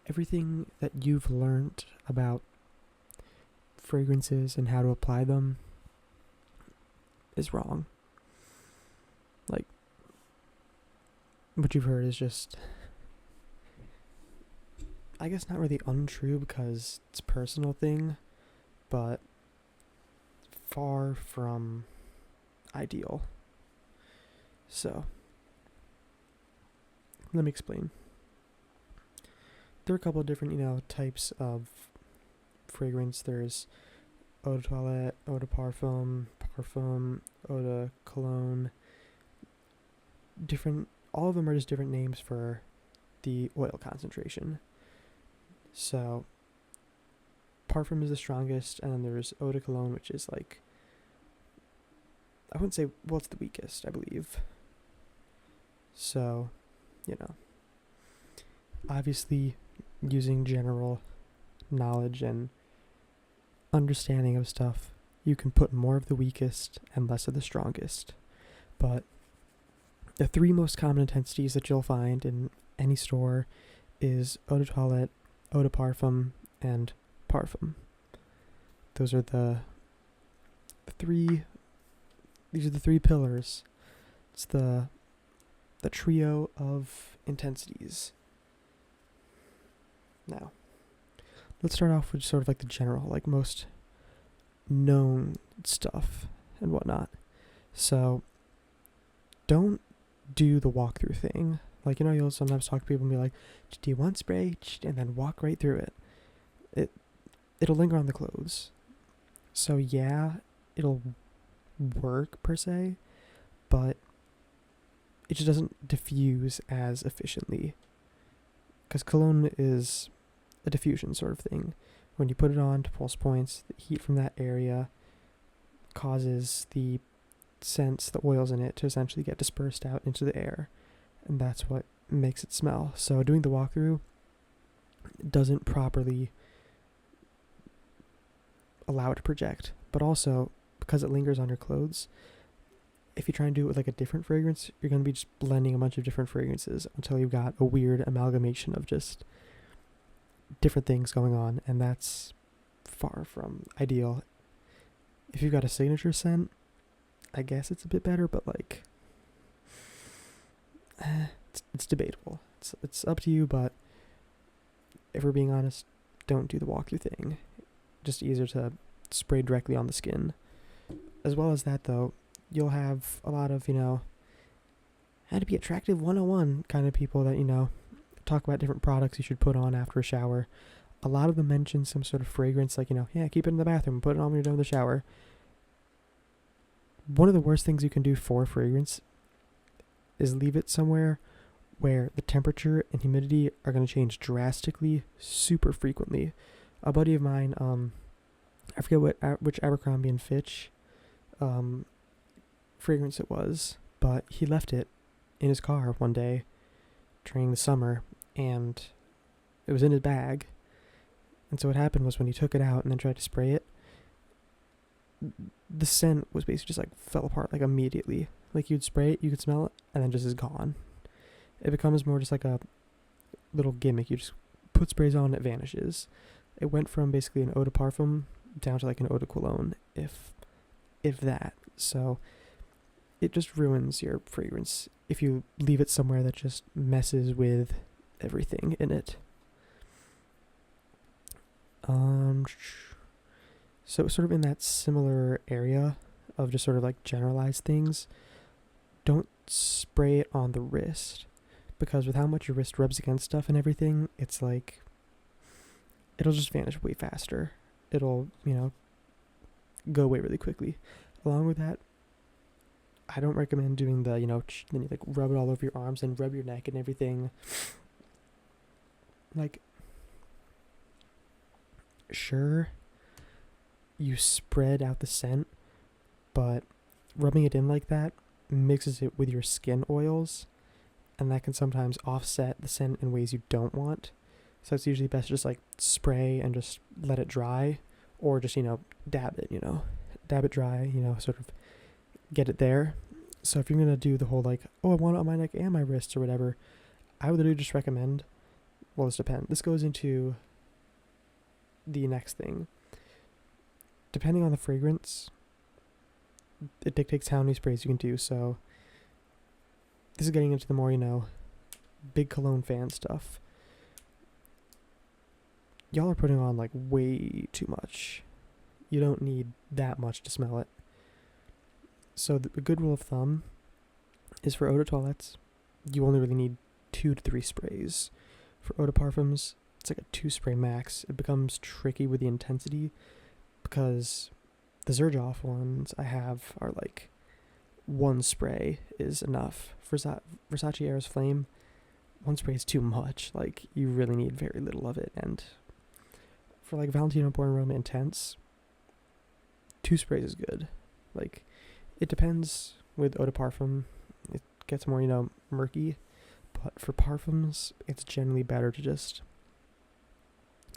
everything that you've learned about fragrances and how to apply them is wrong. Like, what you've heard is just, I guess, not really untrue because it's a personal thing, but far from ideal. So, let me explain. There are a couple of different, types of fragrance. There's eau de toilette, eau de parfum, eau de cologne. All of them are just different names for the oil concentration. So, parfum is the strongest, and then there's eau de cologne, which is like, I wouldn't say, well, it's the weakest, I believe. So, obviously, using general knowledge and understanding of stuff, you can put more of the weakest and less of the strongest. But the three most common intensities that you'll find in any store is eau de toilette, eau de parfum, and parfum. Those are the three. These are the three pillars. It's the trio of intensities. Now, let's start off with sort of like the general, like most known stuff and whatnot. So, don't do the walkthrough thing. Like, you'll sometimes talk to people and be like, just do one spray and then walk right through it. It'll linger on the clothes. So yeah, it'll work per se, but it just doesn't diffuse as efficiently. Because cologne is a diffusion sort of thing. When you put it on to pulse points, the heat from that area causes the scents, the oils in it, to essentially get dispersed out into the air. And that's what makes it smell. So doing the walkthrough doesn't properly allow it to project. But also, because it lingers on your clothes, if you try and do it with like a different fragrance, you're going to be just blending a bunch of different fragrances until you've got a weird amalgamation of just different things going on, and that's far from ideal. If you've got a signature scent, I guess it's a bit better, but like, it's debatable. It's up to you, but if we're being honest, don't do the walkthrough thing. Just easier to spray directly on the skin. As well as that, though, you'll have a lot of, how to be attractive 101 kind of people that, talk about different products you should put on after a shower. A lot of them mention some sort of fragrance, like, keep it in the bathroom, put it on when you're done with the shower. One of the worst things you can do for fragrance is leave it somewhere where the temperature and humidity are going to change drastically, super frequently. A buddy of mine, I forget which Abercrombie and Fitch fragrance it was, but he left it in his car one day during the summer, and it was in his bag. And so what happened was, when he took it out and then tried to spray it, the scent was basically just like fell apart like immediately. Like, you'd spray it, you could smell it, and then just is gone. It becomes more just like a little gimmick. You just put sprays on, it vanishes. It went from basically an eau de parfum down to like an eau de cologne, if that. So it just ruins your fragrance if you leave it somewhere that just messes with everything in it. So sort of in that similar area of just sort of like generalized things, don't spray it on the wrist, because with how much your wrist rubs against stuff and everything, it's like, it'll just vanish way faster. It'll, go away really quickly. Along with that, I don't recommend doing the, then you like rub it all over your arms and rub your neck and everything. Like, sure, you spread out the scent, but rubbing it in like that mixes it with your skin oils, and that can sometimes offset the scent in ways you don't want. So it's usually best to just like spray and just let it dry, or just, dab it dry, sort of get it there. So if you're going to do the whole like, oh, I want it on my neck and my wrists or whatever, I would literally just recommend well, this depends. This goes into the next thing. Depending on the fragrance, it dictates how many sprays you can do. So this is getting into the more, big cologne fan stuff. Y'all are putting on like way too much. You don't need that much to smell it. So the good rule of thumb is for eau de toilettes, you only really need 2 to 3 sprays. For eau de parfums, it's like a 2 spray max. It becomes tricky with the intensity because the Xerjoff ones I have are like 1 spray is enough. Versace Eros Flame, 1 spray is too much. Like, you really need very little of it. And for like Valentino Born Aroma Intense, 2 sprays is good. Like, it depends with eau de parfum. It gets more, murky. But for parfums, it's generally better to just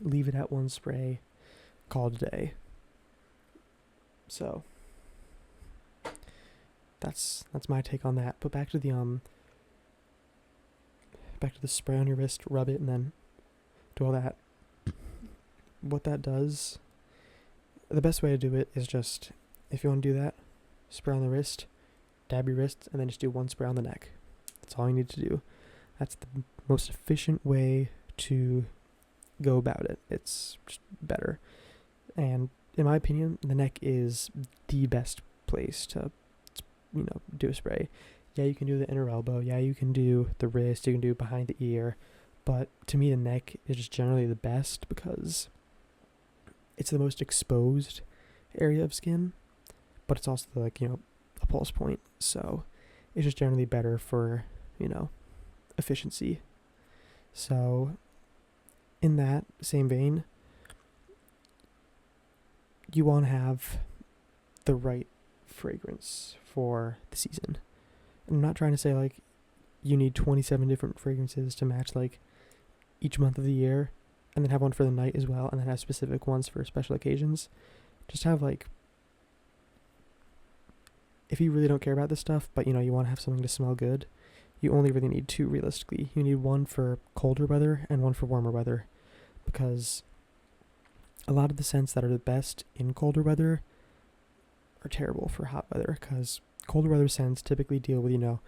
leave it at 1 spray, call it a day. So that's my take on that. But back to the spray on your wrist, rub it, and then do all that. What that does, the best way to do it is just, if you want to do that, spray on the wrist, dab your wrist, and then just do 1 spray on the neck. That's all you need to do. That's the most efficient way to go about it. It's just better. And in my opinion, the neck is the best place to, do a spray. Yeah, you can do the inner elbow. Yeah, you can do the wrist. You can do behind the ear. But to me, the neck is just generally the best because it's the most exposed area of skin, but it's also like, a pulse point. So it's just generally better for, efficiency. So in that same vein, you want to have the right fragrance for the season. I'm not trying to say like you need 27 different fragrances to match like each month of the year and then have one for the night as well and then have specific ones for special occasions. Just have like, if you really don't care about this stuff, but you want to have something to smell good, you only really need 2 realistically. You need 1 for colder weather and 1 for warmer weather, because a lot of the scents that are the best in colder weather are terrible for hot weather, because colder weather scents typically deal with, more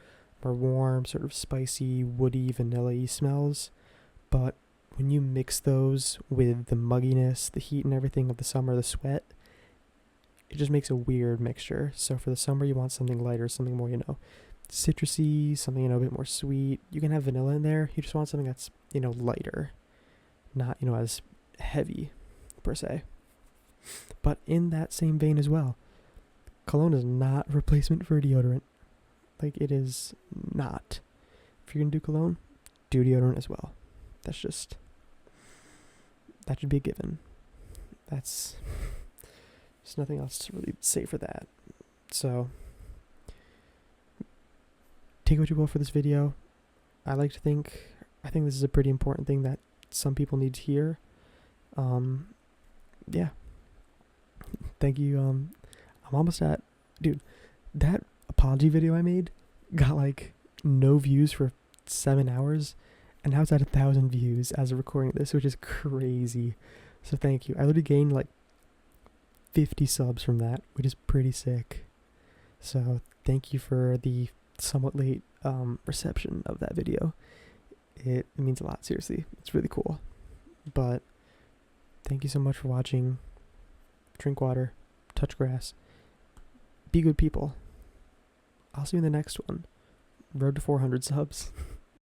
warm, sort of spicy, woody, vanilla-y smells, but when you mix those with the mugginess, the heat and everything of the summer, the sweat, it just makes a weird mixture. So for the summer, you want something lighter, something more, citrusy, something, a bit more sweet. You can have vanilla in there. You just want something that's, lighter, not, as heavy, per se. But in that same vein as well, cologne is not a replacement for deodorant. Like, it is not. If you're going to do cologne, do deodorant as well. That should be a given. There's nothing else to really say for that. So, take what you will for this video. I think this is a pretty important thing that some people need to hear. Yeah. Thank you. I'm almost at, dude, that apology video I made got like no views for 7 hours, and now it's at 1,000 views as of recording this, which is crazy. So thank you. I literally gained like 50 subs from that, which is pretty sick. So thank you for the somewhat late reception of that video. It means a lot, seriously. It's really cool. But thank you so much for watching. Drink water, touch grass, be good people. I'll see you in the next one. Road to 400 subs.